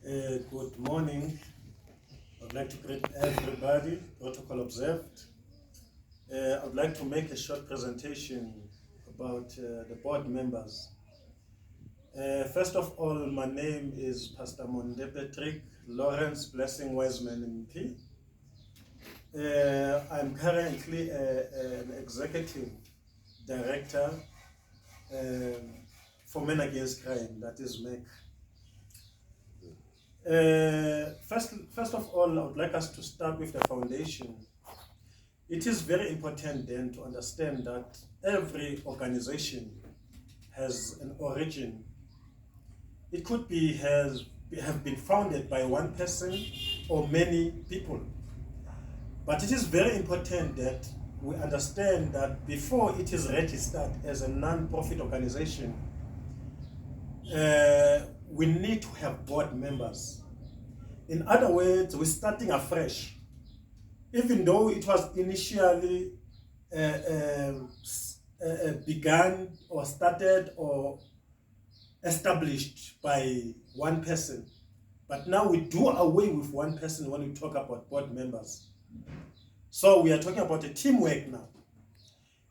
Good morning. I'd like to greet everybody, protocol observed. I'd like to make a short presentation about the board members. First of all, my name is Pastor Monde Lawrence Blessing Wiseman MP. I'm currently an executive director for Men Against Crime, that is MEC. First of all, I would like us to start with the foundation. It is very important then to understand that every organization has an origin. It could be have been founded by one person or many people. But it is very important that we understand that before it is registered as a non-profit organization, we need to have board members. In other words, we're starting afresh. Even though it was initially begun or started or established by one person, but now we do away with one person when we talk about board members. So we are talking about a teamwork now.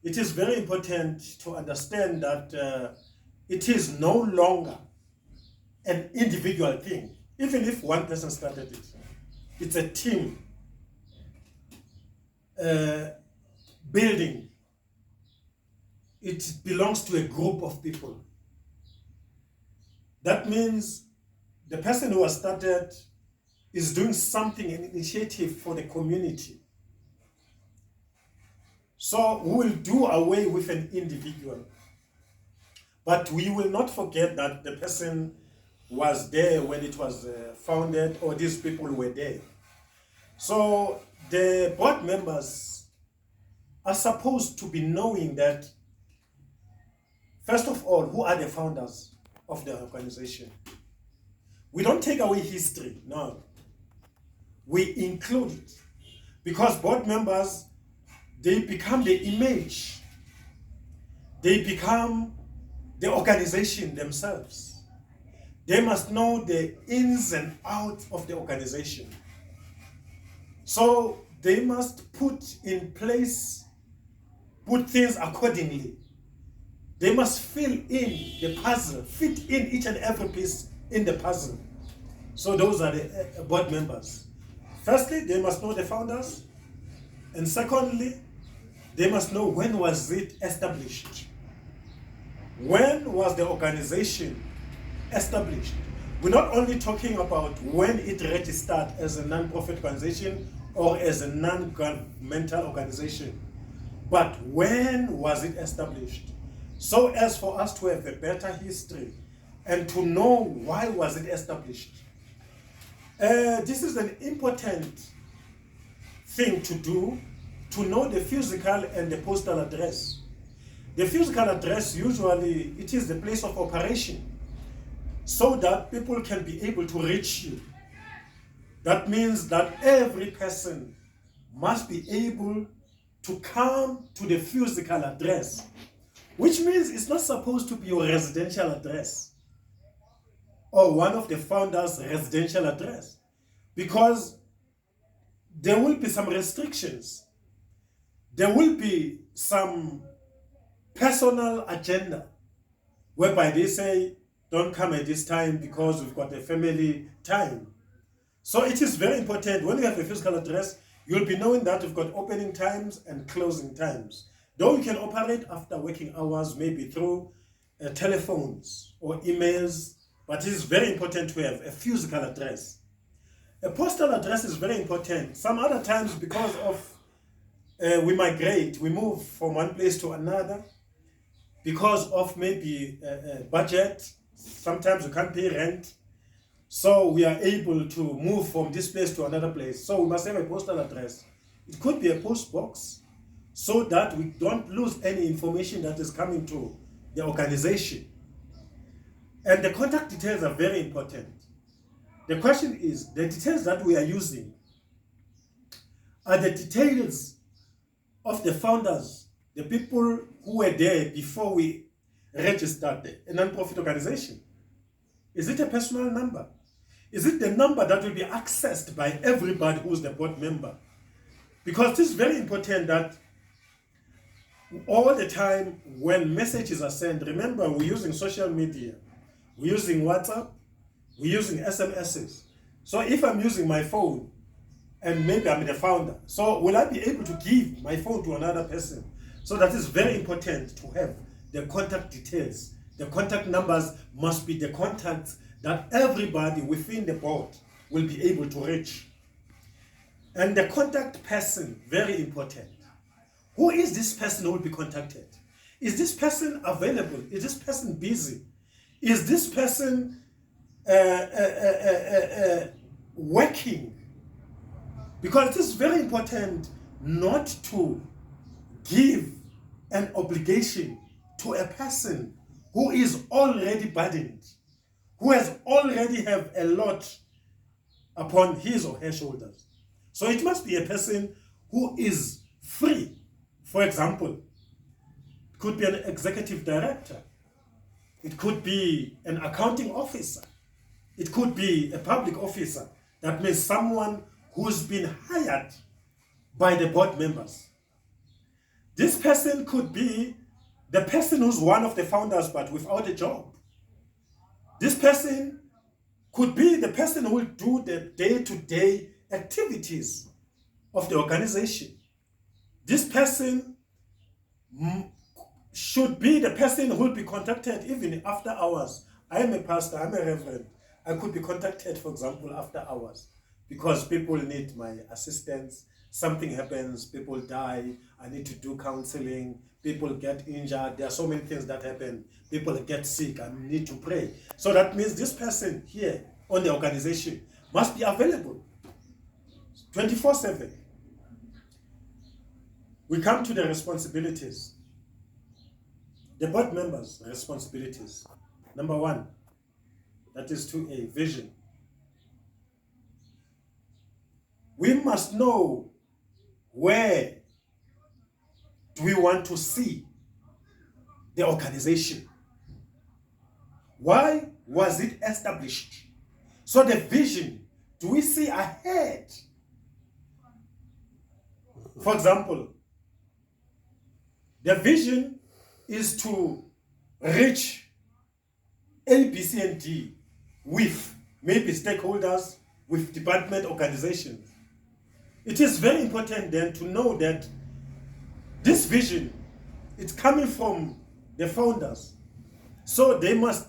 It is very important to understand that it is no longer an individual thing. Even if one person started it, it's a team building. It belongs to a group of people. That means the person who has started is doing something, an initiative for the community. So we will do away with an individual. But we will not forget that the person was there when it was founded, or these people were there. So the board members are supposed to be knowing that, first of all, who are the founders of the organization. We don't take away history, no. We include it. Because board members, they become the image. They become the organization themselves. They must know the ins and outs of the organization. So they must put in place, put things accordingly. They must fill in the puzzle, fit in each and every piece in the puzzle. So those are the board members. Firstly, they must know the founders. And secondly, they must know when was it established. When was the organization established? We're not only talking about when it registered as a non-profit organization or as a non-governmental organization, but when was it established? So as for us to have a better history and to know why was it established. This is an important thing to do, to know the physical and the postal address. The physical address, usually, it is the place of operation, so that people can be able to reach you. That means that every person must be able to come to the physical address, which means it's not supposed to be your residential address or one of the founders' residential address, because there will be some restrictions. There will be some personal agenda whereby they say, don't come at this time because we've got a family time. So it is very important when you have a physical address, you'll be knowing that we've got opening times and closing times. Though you can operate after working hours, maybe through telephones or emails, but it is very important to have a physical address. A postal address is very important. Some other times, because of we migrate, we move from one place to another because of maybe budget. Sometimes we can't pay rent, so we are able to move from this place to another place. So we must have a postal address. It could be a post box, so that we don't lose any information that is coming to the organization. And the contact details are very important. The question is, the details that we are using are the details of the founders, the people who were there before we registered a non-profit organization. Is it a personal number? Is it the number that will be accessed by everybody who's the board member? Because this is very important that all the time when messages are sent, remember we're using social media, we're using WhatsApp, we're using SMSs. So if I'm using my phone and maybe I'm the founder, so will I be able to give my phone to another person? So that is very important to have the contact details. The contact numbers must be the contacts that everybody within the board will be able to reach. And the contact person, very important. Who is this person who will be contacted? Is this person available? Is this person busy? Is this person working? Because it is very important not to give an obligation to a person who is already burdened, who has already have a lot upon his or her shoulders. So it must be a person who is free. For example, it could be an executive director. It could be an accounting officer. It could be a public officer. That means someone who's been hired by the board members. This person could be the person who's one of the founders but without a job. This person could be the person who will do the day-to-day activities of the organization. This person should be the person who will be contacted even after hours. I am a pastor, I'm a reverend. I could be contacted, for example, after hours because people need my assistance. Something happens, people die, I need to do counseling, people get injured, there are so many things that happen, people get sick, I need to pray. So that means this person here on the organization must be available 24/7. We come to the responsibilities. The board members' responsibilities. Number one, that is 2A, vision. We must know where do we want to see the organization. Why was it established? So the vision, do we see ahead? For example, the vision is to reach A, B, C, and D with maybe stakeholders, with department organizations. It is very important then to know that this vision, it's coming from the founders. So they must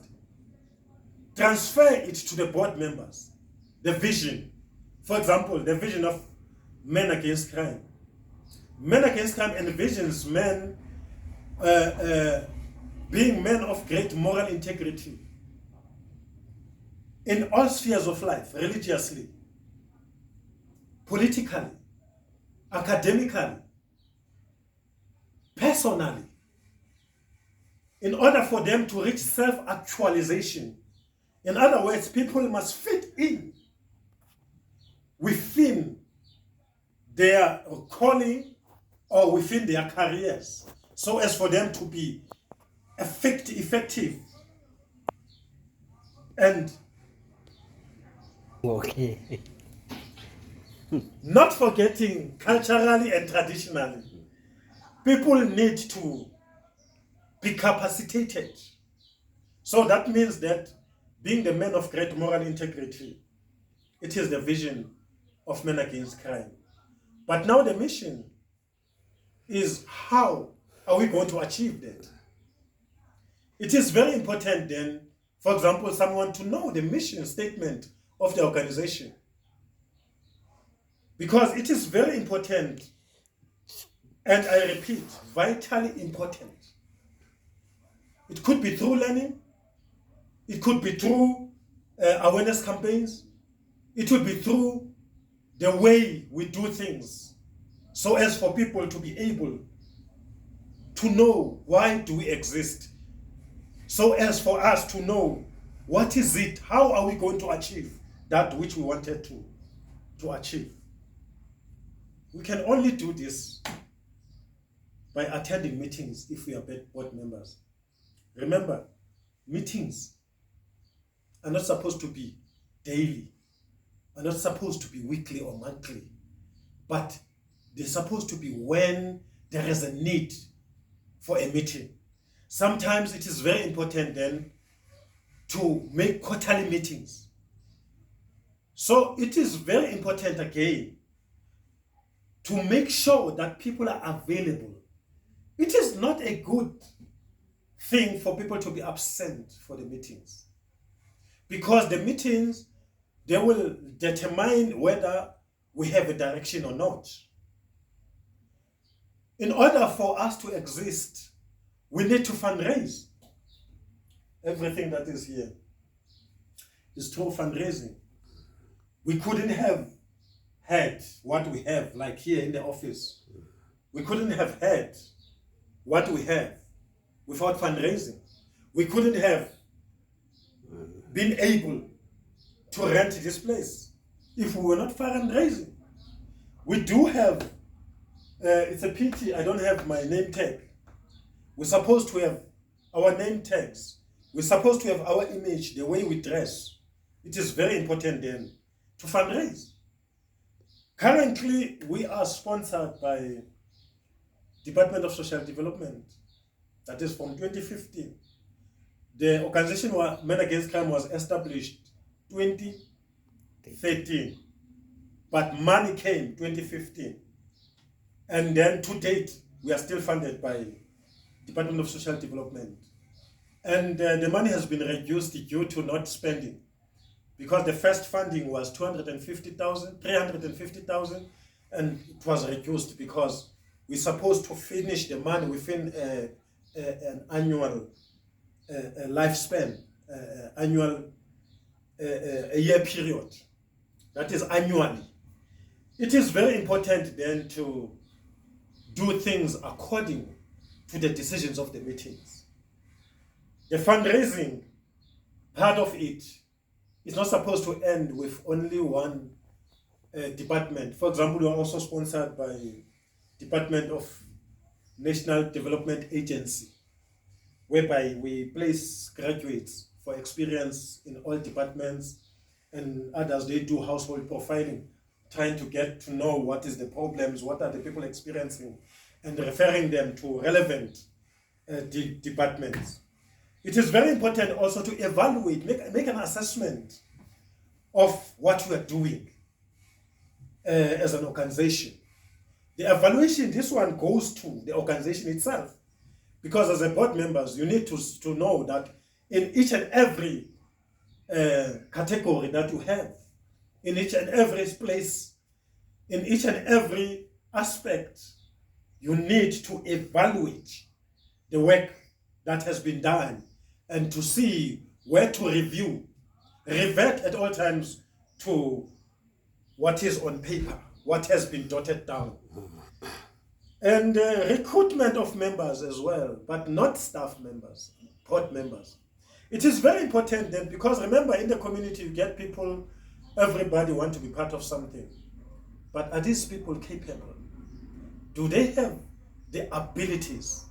transfer it to the board members. The vision. For example, the vision of Men Against Crime. Men Against Crime envisions men being men of great moral integrity in all spheres of life, religiously, politically, academically, personally, in order for them to reach self-actualization. In other words, people must fit in within their calling or within their careers so as for them to be effective and okay. Not forgetting culturally and traditionally, people need to be capacitated. So that means that being the men of great moral integrity, it is the vision of Men Against Crime. But now the mission is how are we going to achieve that? It is very important then, for example, someone to know the mission statement of the organization. Because it is very important, and I repeat, vitally important. It could be through learning, it could be through awareness campaigns, it would be through the way we do things, so as for people to be able to know why do we exist, so as for us to know what is it, how are we going to achieve that which we wanted to achieve. We can only do this by attending meetings if we are board members. Remember, meetings are not supposed to be daily. are not supposed to be weekly or monthly, but they're supposed to be when there is a need for a meeting. Sometimes it is very important then to make quarterly meetings. So it is very important again to make sure that people are available. It is not a good thing for people to be absent for the meetings, because the meetings, they will determine whether we have a direction or not. In order for us to exist, we need to fundraise. Everything that is here is through fundraising. We couldn't have had what we have, like here in the office. We couldn't have had what we have without fundraising. We couldn't have been able to rent this place if we were not fundraising. We do have, it's a pity I don't have my name tag. We're supposed to have our name tags. We're supposed to have our image, the way we dress. It is very important then to fundraise. Currently, we are sponsored by Department of Social Development. That is from 2015. The organization Men Against Crime was established 2013, but money came 2015. And then to date, we are still funded by Department of Social Development. And the money has been reduced due to not spending, because the first funding was 350,000, and it was reduced because we're supposed to finish the money within an annual lifespan, annual a year period. That is annually. It is very important then to do things according to the decisions of the meetings. The fundraising part of it is not supposed to end with only one department. For example, we are also sponsored by Department of National Development Agency, whereby we place graduates for experience in all departments, and others, they do household profiling, trying to get to know what is the problems, what are the people experiencing, and referring them to relevant departments. It is very important also to evaluate, make an assessment of what we are doing as an organization. The evaluation, this one goes to the organization itself, because as a board members, you need to know that in each and every category that you have, in each and every place, in each and every aspect, you need to evaluate the work that has been done and to see where to review. Revert at all times to what is on paper, what has been jotted down. And recruitment of members as well, but not staff members, board members. It is very important then, because remember, in the community you get people, everybody want to be part of something. But are these people capable? Do they have the abilities?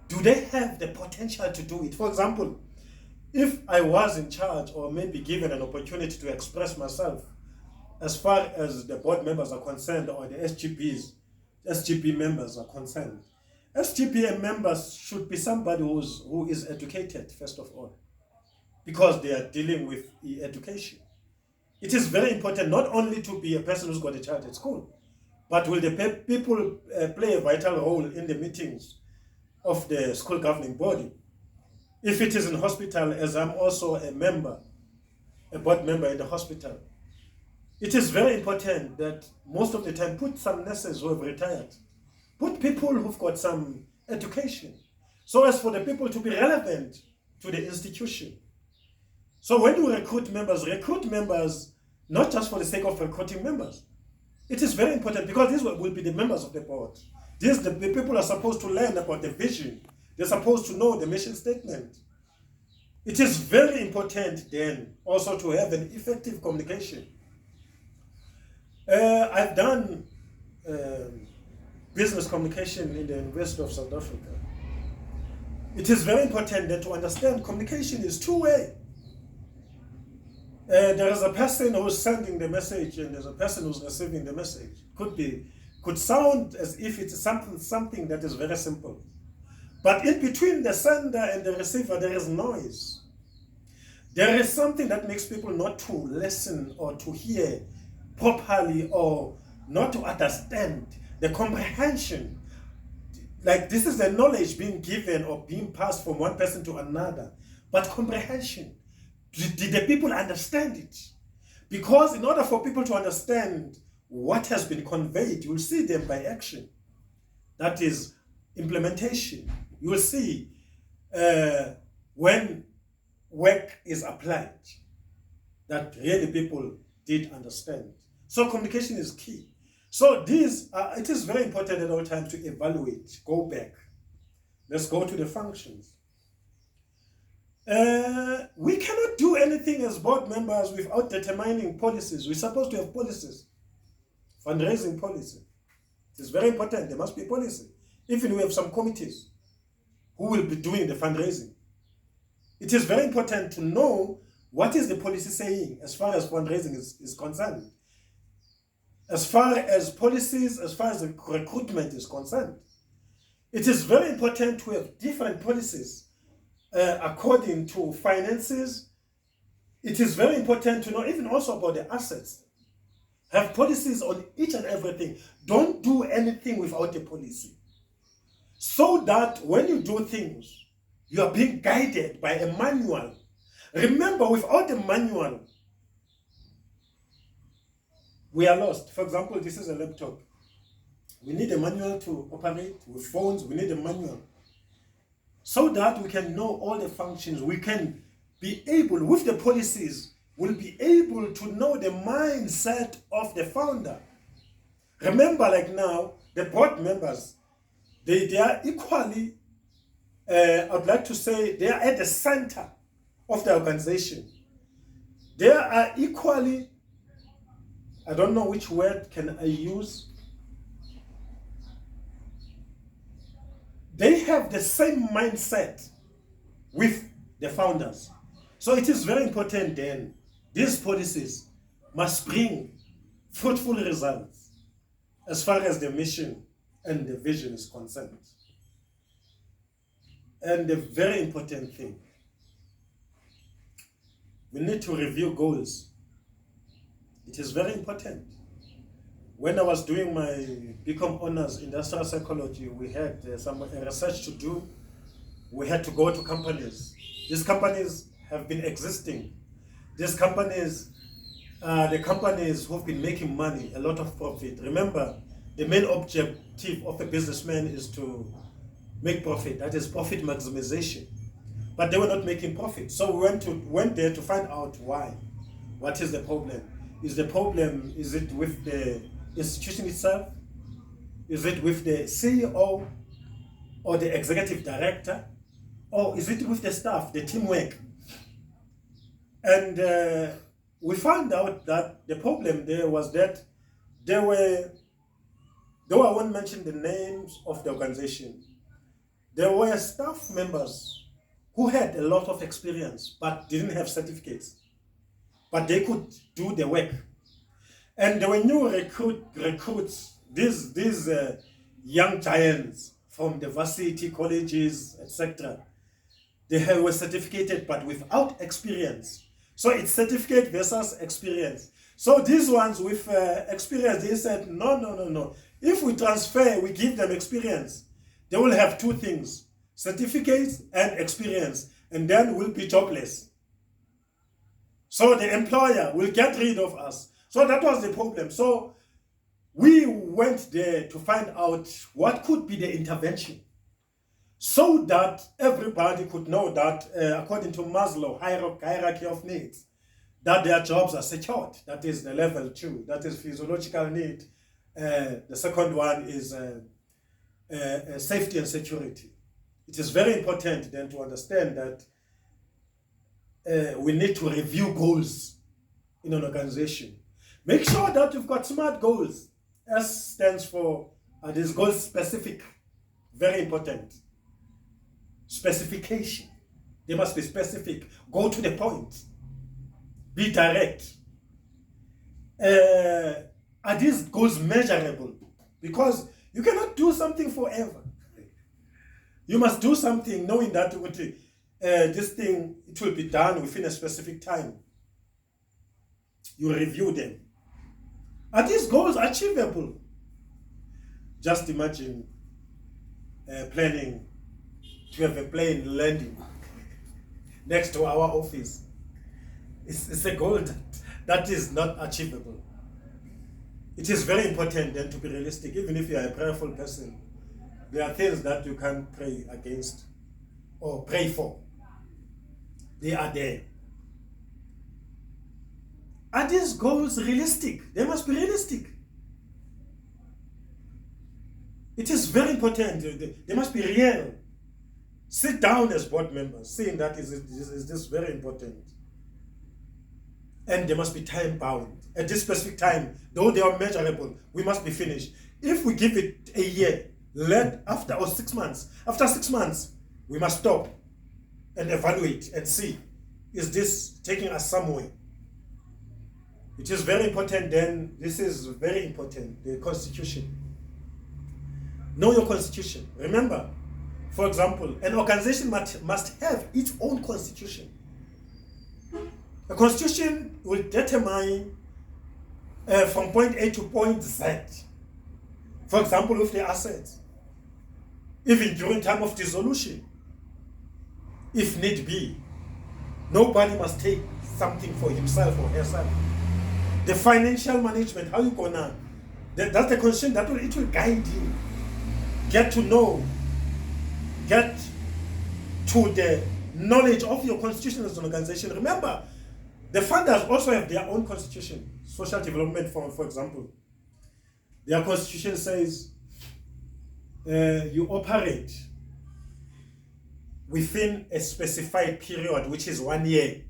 Do they have the potential to do it? For example, if I was in charge or maybe given an opportunity to express myself, as far as the board members are concerned or the SGP members are concerned, SGPM members should be somebody who is educated, first of all, because they are dealing with education. It is very important not only to be a person who's got a child at school, but will the people play a vital role in the meetings of the school governing body. If it is in hospital, as I'm also a member, a board member in the hospital, it is very important that most of the time put some nurses who have retired, put people who've got some education, so as for the people to be relevant to the institution. So when you recruit members not just for the sake of recruiting members. It is very important, because these will be the members of the board. The people are supposed to learn about the vision. They're supposed to know the mission statement. It is very important then also to have an effective communication. I've done business communication in the University of South Africa. It is very important that to understand communication is two-way. There is a person who's sending the message and there's a person who's receiving the message. Could sound as if it's something that is very simple. But in between the sender and the receiver, there is noise. There is something that makes people not to listen or to hear properly or not to understand the comprehension. Like this is the knowledge being given or being passed from one person to another. But comprehension, did the people understand it? Because in order for people to understand what has been conveyed, you will see them by action. That is implementation. You will see when work is applied that really people did understand. So communication is key. So it is very important at all times to evaluate, go back. Let's go to the functions. We cannot do anything as board members without determining policies. We're supposed to have policies. Fundraising policy. It is very important. There must be policy. Even we have some committees who will be doing the fundraising. It is very important to know what is the policy saying as far as fundraising is concerned. As far as policies, as far as the recruitment is concerned. It is very important to have different policies according to finances. It is very important to know even also about the assets. Have policies on each and everything. Don't do anything without a policy. So that when you do things, you are being guided by a manual. Remember, without a manual, we are lost. For example, this is a laptop. We need a manual to operate. With phones, we need a manual. So that we can know all the functions. We can be able, with the policies, we'll be able to know the mindset of the founder. Remember, like now, the board members, they are equally, I'd like to say, they are at the center of the organization. They are equally, I don't know which word can I use. They have the same mindset with the founders. So it is very important then, these policies must bring fruitful results as far as the mission and the vision is concerned. And the very important thing, we need to review goals. It is very important. When I was doing my BCom Honors Industrial Psychology, we had some research to do. We had to go to companies. These companies have been existing. These companies, the companies who've been making money, a lot of profit. Remember, the main objective of a businessman is to make profit. That is profit maximization. But they were not making profit. So we went there to find out why. What is the problem? Is it with the institution itself? Is it with the CEO or the executive director? Or is it with the staff, the teamwork? And we found out that the problem there was that though I won't mention the names of the organization, there were staff members who had a lot of experience but didn't have certificates. But they could do the work. And there were new recruits, these young giants from the varsity colleges, etc. They were certificated but without experience. So it's certificate versus experience. So these ones with experience, they said, no. If we transfer, we give them experience, they will have two things, certificates and experience, and then we'll be jobless. So the employer will get rid of us. So that was the problem. So we went there to find out what could be the intervention so that everybody could know that according to Maslow hierarchy of needs, that their jobs are secured. That is the level 2. That is physiological need. The second one is safety and security. It is very important then to understand that we need to review goals in an organization. Make sure that you've got SMART goals. S stands for these goals specific. Very important. Specification. They must be specific. Go to the point. be direct. Are these goals measurable? Because you cannot do something forever. You must do something knowing that this thing, it will be done within a specific time. You review them. Are these goals achievable? Just imagine planning to have a plane landing next to our office. It's a goal that is not achievable. It is very important then to be realistic. Even if you are a prayerful person, there are things that you can't pray against or pray for. They are there. Are these goals realistic? They must be realistic. It is very important. They must be real. Sit down as board members, saying that is this very important. And they must be time bound. At this specific time, though they are measurable, we must be finished. If we give it a year, after 6 months, after 6 months, we must stop and evaluate and see, is this taking us somewhere? It is very important then, this is very important, the Constitution. Know your Constitution. Remember, for example, an organization must have its own Constitution. A Constitution will determine from point A to point Z. For example, with the assets. Even during time of dissolution, if need be, nobody must take something for himself or herself. The financial management, how you gonna, that's the Constitution, it will guide you. Get to know, get to the knowledge of your Constitution as an organization. Remember, the funders also have their own Constitution. Social Development Fund, for example. Their Constitution says you operate within a specified period, which is 1 year.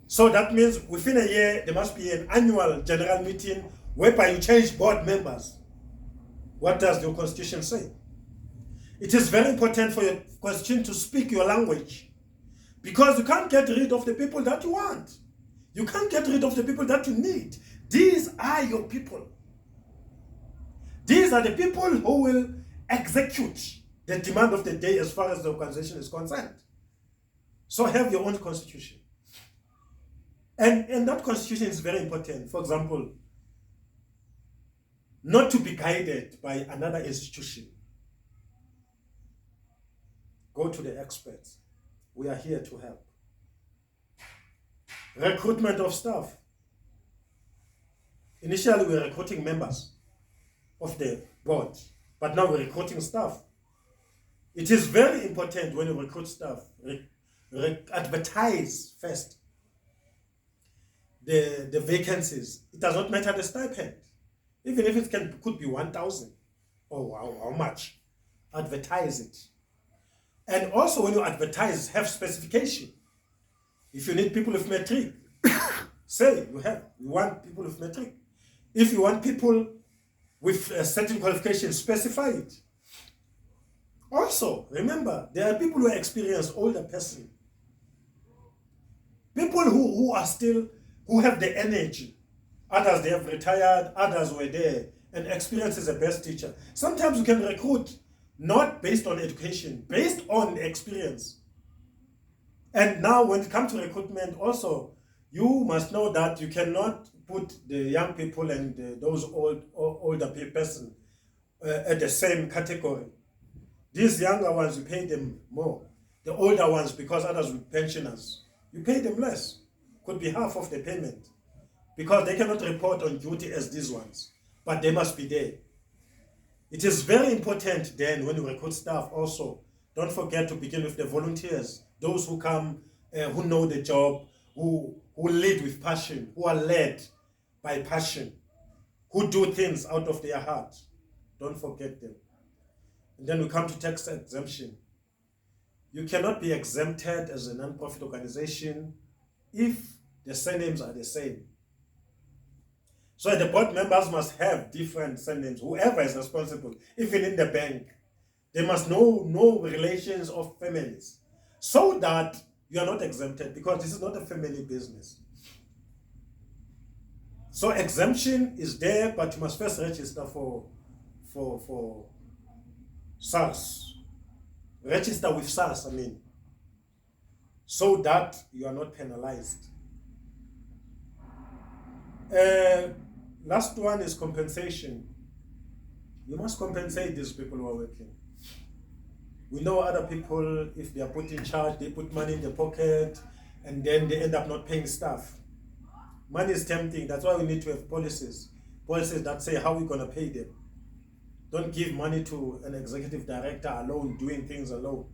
So that means within a year, there must be an annual general meeting whereby you change board members. What does your Constitution say? It is very important for your Constitution to speak your language, because you can't get rid of the people that you want. You can't get rid of the people that you need. These are your people. These are the people who will execute the demand of the day as far as the organization is concerned. So have your own Constitution. And that Constitution is very important. For example, not to be guided by another institution. Go to the experts. We are here to help. Recruitment of staff. Initially, we were recruiting members of the board, but now we're recruiting staff. It is very important when you recruit staff, advertise first the vacancies. It does not matter the stipend. Even if it could be 1,000 or how much, advertise it. And also when you advertise, have specification. If you need people with matric, say you want people with matric. If you want people with a certain qualification, specify it. Also, remember, there are people who are experienced, older person. People who are still, who have the energy. Others, they have retired, others were there, and experience is the best teacher. Sometimes you can recruit not based on education, based on experience. And now when it comes to recruitment also, you must know that you cannot put the young people and those older person at the same category. These younger ones, you pay them more. The older ones, because others with pensioners, you pay them less. Could be half of the payment. Because they cannot report on duty as these ones. But they must be there. It is very important then when you recruit staff also, don't forget to begin with the volunteers. Those who come, who know the job, who lead with passion, who are led by passion, who do things out of their heart. Don't forget them. And then we come to tax exemption. You cannot be exempted as a non-profit organization if the surnames are the same. So the board members must have different surnames, whoever is responsible, even in the bank. They must know relations of families so that you are not exempted, because this is not a family business. So exemption is there, but you must first register for SARS. Register with SARS, so that you are not penalized. Last one is compensation. You must compensate these people who are working. We know other people, if they are put in charge, they put money in their pocket and then they end up not paying staff. Money is tempting. That's why we need to have policies. Policies that say how we're going to pay them. Don't give money to an executive director alone, doing things alone.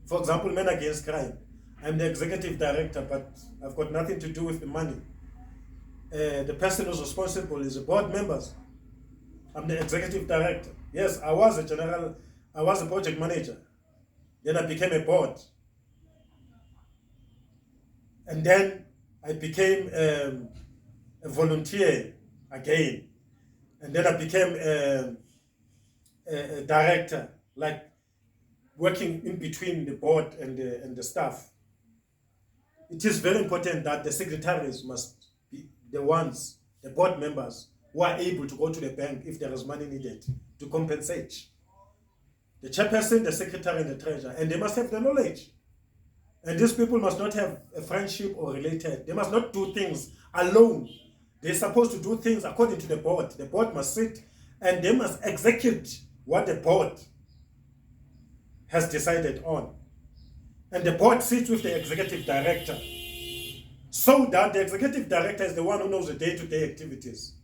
For example, Men Against Crime. I'm the executive director, but I've got nothing to do with the money. The person who's responsible is the board members. I'm the executive director. Yes, I was a project manager. Then I became a board. And then I became a volunteer again. And then I became a director, like working in between the board and the staff. It is very important that the secretaries must be the ones, the board members, who are able to go to the bank if there is money needed to compensate. The chairperson, the secretary, and the treasurer, and they must have the knowledge. And these people must not have a friendship or related. They must not do things alone. They're supposed to do things according to the board. The board must sit and they must execute what the board has decided on. And the board sits with the executive director, so that the executive director is the one who knows the day-to-day activities.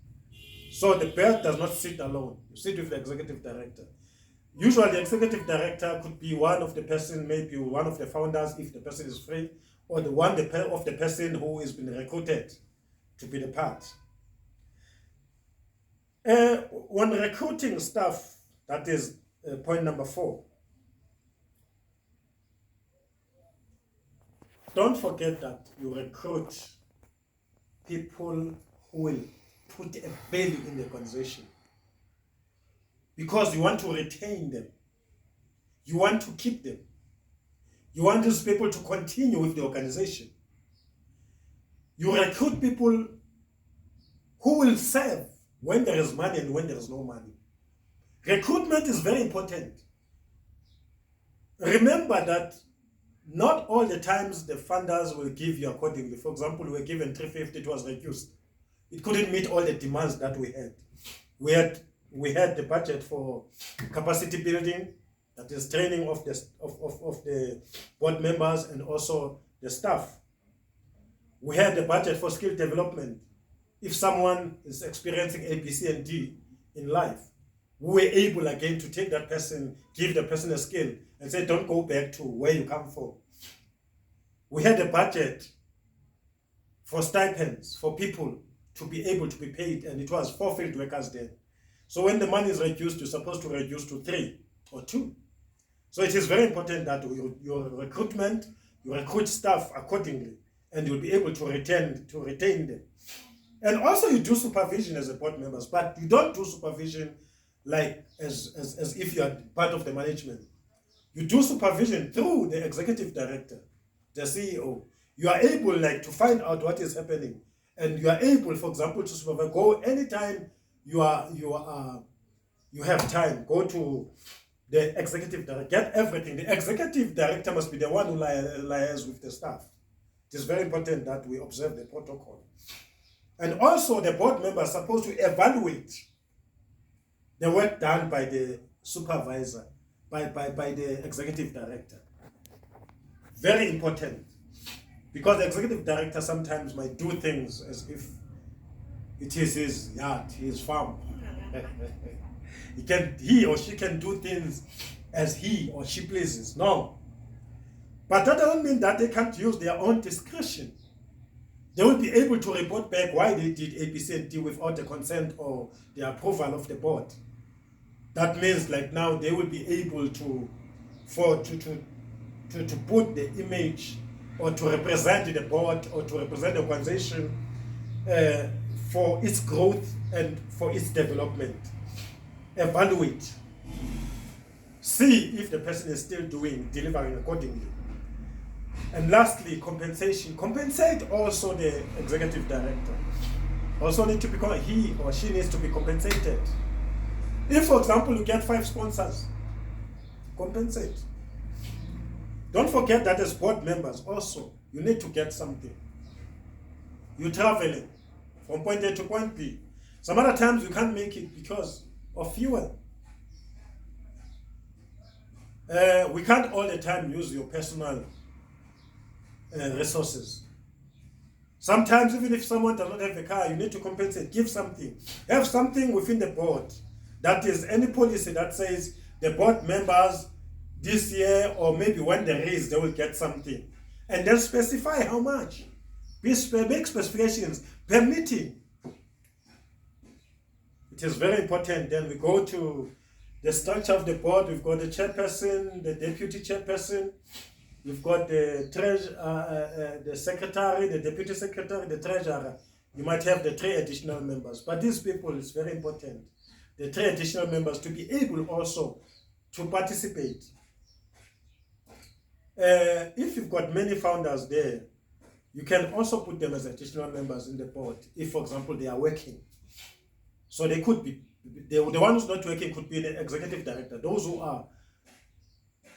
So the board does not sit alone. You sit with the executive director. Usually the executive director could be one of the person, maybe one of the founders if the person is free, or of the person who has been recruited to be the part. When recruiting staff, that is point number 4. Don't forget that you recruit people who will put a value in the organization. Because you want to retain them. You want to keep them. You want these people to continue with the organization. You recruit people who will serve when there is money and when there is no money. Recruitment is very important. Remember that not all the times the funders will give you accordingly. For example, we were given 350, it was reduced. It couldn't meet all the demands that we had. We had the budget for capacity building, that is training of the board members and also the staff. We had the budget for skill development. If someone is experiencing A, B, C, and D in life, we were able again to take that person, give the person a skill, and say, don't go back to where you come from. We had a budget for stipends for people to be able to be paid, and it was 4 field workers then. So when the money is reduced, you're supposed to reduce to 3 or 2. So it is very important that your recruitment, you recruit staff accordingly, and you'll be able to retain them. And also you do supervision as a board members, but you don't do supervision like as if you are part of the management. You do supervision through the executive director, the CEO. You are able to find out what is happening, and you are able, for example, to supervise. Go anytime you have time. Go to the executive director. Get everything. The executive director must be the one who liaises with the staff. It is very important that we observe the protocol. And also the board member is supposed to evaluate the work done by the supervisor, by the executive director. Very important. Because the executive director sometimes might do things as if it is his yard, his farm. He or she can do things as he or she pleases. No. But that doesn't mean that they can't use their own discretion. They will be able to report back why they did A, B, C, and D without the consent or the approval of the board. That means now they will be able to put the image or to represent the board or to represent the organization for its growth and for its development. Evaluate. See if the person is still delivering accordingly. And lastly, compensation. Compensate also the executive director. also need to be, he or she needs to be compensated. If, for example, you get 5 sponsors, compensate. Don't forget that as board members also, you need to get something. You're traveling from point A to point B. Some other times you can't make it because of fuel. We can't all the time use your personal resources. Sometimes even if someone does not have a car, you need to compensate, give something. Have something within the board. That is any policy that says the board members this year or maybe when they raise, they will get something. And then specify how much. Make specifications per meeting. It is very important. Then we go to the structure of the board. We've got the chairperson, the deputy chairperson. We've got the secretary, the deputy secretary, the treasurer. You might have the 3 additional members. But these people, it's very important. The 3 additional members to be able also to participate. If you've got many founders there, you can also put them as additional members in the board. If, for example, they are working. So they could be, the one who's not working could be the executive director. Those who are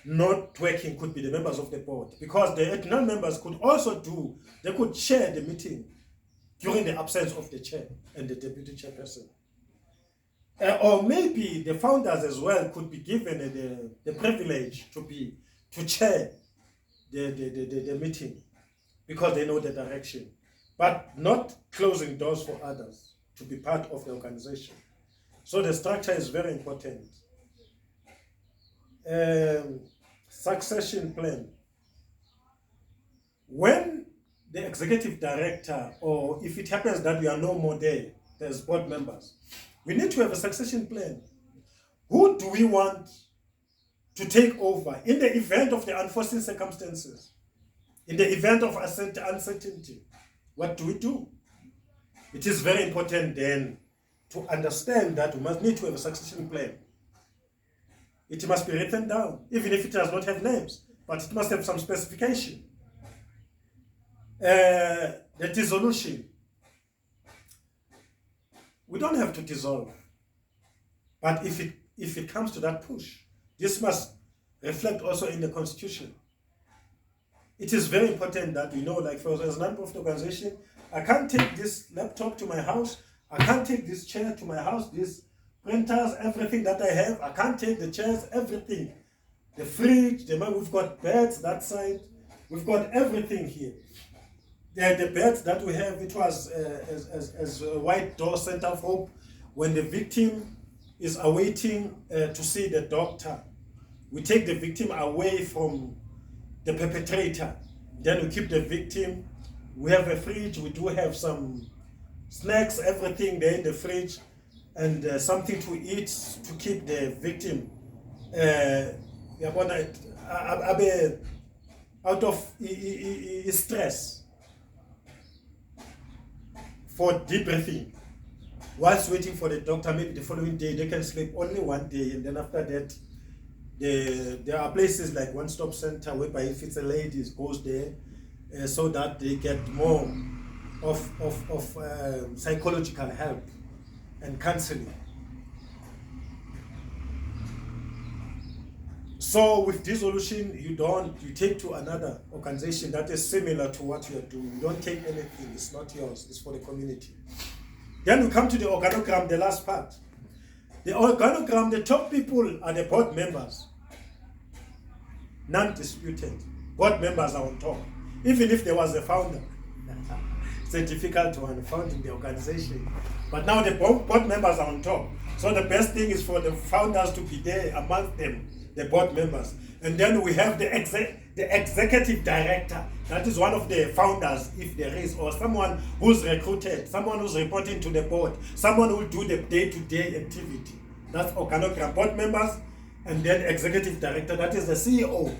not working could be the members of the board. Because the additional members could also they could chair the meeting during the absence of the chair and the deputy chairperson. Or maybe the founders as well could be given the privilege to chair the meeting because they know the direction, but not closing doors for others to be part of the organization. So the structure is very important. Succession plan. When the executive director, or if it happens that we are no more there, there's board members, we need to have a succession plan. Who do we want to take over in the event of the unforeseen circumstances? In the event of uncertainty, what do we do? It is very important then to understand that we must need to have a succession plan. It must be written down, even if it does not have names, but it must have some specification. The dissolution. We don't have to dissolve. But if it comes to that push, this must reflect also in the constitution. It is very important that we know, like for as a non-profit organization, I can't take this laptop to my house, I can't take this chair to my house, these printers, everything that I have, I can't take the chairs, everything. The fridge, we've got beds that side, we've got everything here. The beds that we have, it was as a white door center of hope. When the victim is awaiting to see the doctor, we take the victim away from the perpetrator. Then we keep the victim. We have a fridge. We do have some snacks, everything there in the fridge, and something to eat to keep the victim out of stress. For debriefing, whilst waiting for the doctor, maybe the following day they can sleep only one day, and then after that, there are places like one-stop center whereby if it's a lady, it goes there, so that they get more of psychological help and counseling. So with dissolution, you take to another organization that is similar to what you are doing. You don't take anything, it's not yours, it's for the community. Then we come to the organogram, the last part. The organogram, the top people are the board members. Non-disputed. Board members are on top. Even if there was a founder. It's a difficult one, founding the organization. But now the board members are on top. So the best thing is for the founders to be there amongst them, the board members. And then we have the executive director. That is one of the founders, if there is, or someone who's recruited, someone who's reporting to the board, someone who will do the day-to-day activity. That's organogram, board members, and then executive director, that is the CEO,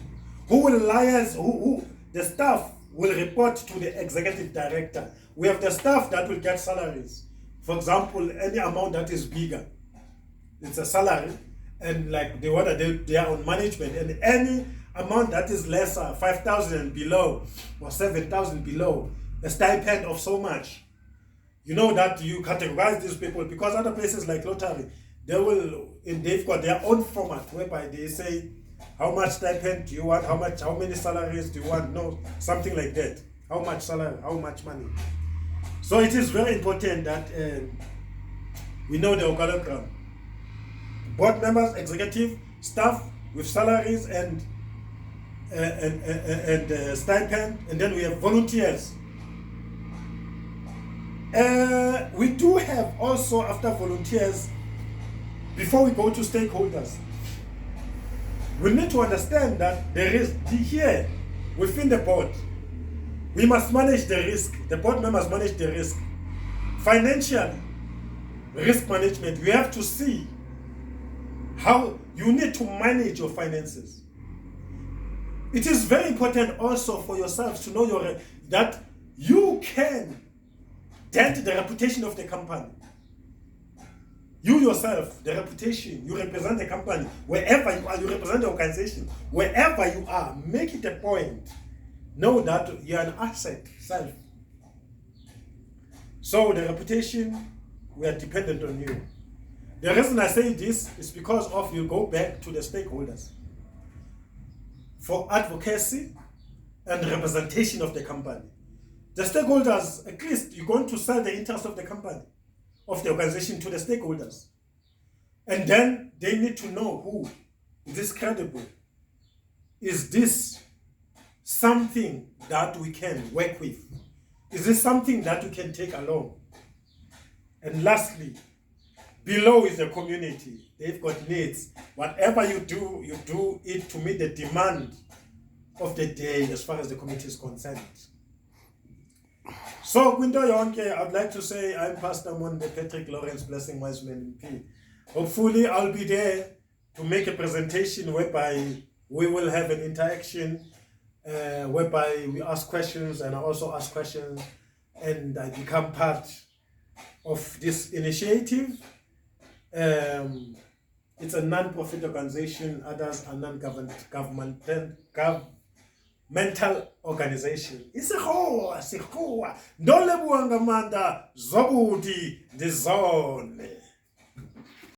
who will liaise, who the staff will report to the executive director. We have the staff that will get salaries. For example, any amount that is bigger, it's a salary, and like they are on management, and any amount that is lesser, 5,000 below or 7,000 below, a stipend of so much, You know that you categorize these people because other places like lottery, they've got their own format whereby they say how much stipend do you want, how many salaries do you want, no, something like that. How much salary, how much money. So it is very important that we know the organogram. Board members, executive, staff with salaries and stipend, and then we have volunteers. We do have also, after volunteers, before we go to stakeholders, we need to understand that there is here within the board, we must manage the risk. The board members manage the risk. Financial risk management, you have to see how you need to manage your finances. It is very important also for yourselves to know that you can dent the reputation of the company. You yourself, the reputation, you represent the company. Wherever you are, you represent the organization. Wherever you are, make it a point. Know that you are an asset, self. So the reputation, we are dependent on you. The reason I say this is because of you go back to the stakeholders for advocacy and representation of the company. The stakeholders, at least you're going to sell the interest of the company, of the organization to the stakeholders. And then they need to know who is this credible. Is this something that we can work with? Is this something that we can take along? And lastly, below is the community. They've got needs. Whatever you do it to meet the demand of the day as far as the community is concerned. So, Kwinto Yonke, I'd like to say I'm Pastor Monde Patrick Lawrence Blessing Wiseman MP. Hopefully, I'll be there to make a presentation whereby we will have an interaction, whereby we ask questions and I also ask questions, and I become part of this initiative. It's a non-profit organization. Others are non-governmental organization. It's a hoa. Ndole buanga manda zobudi the zone.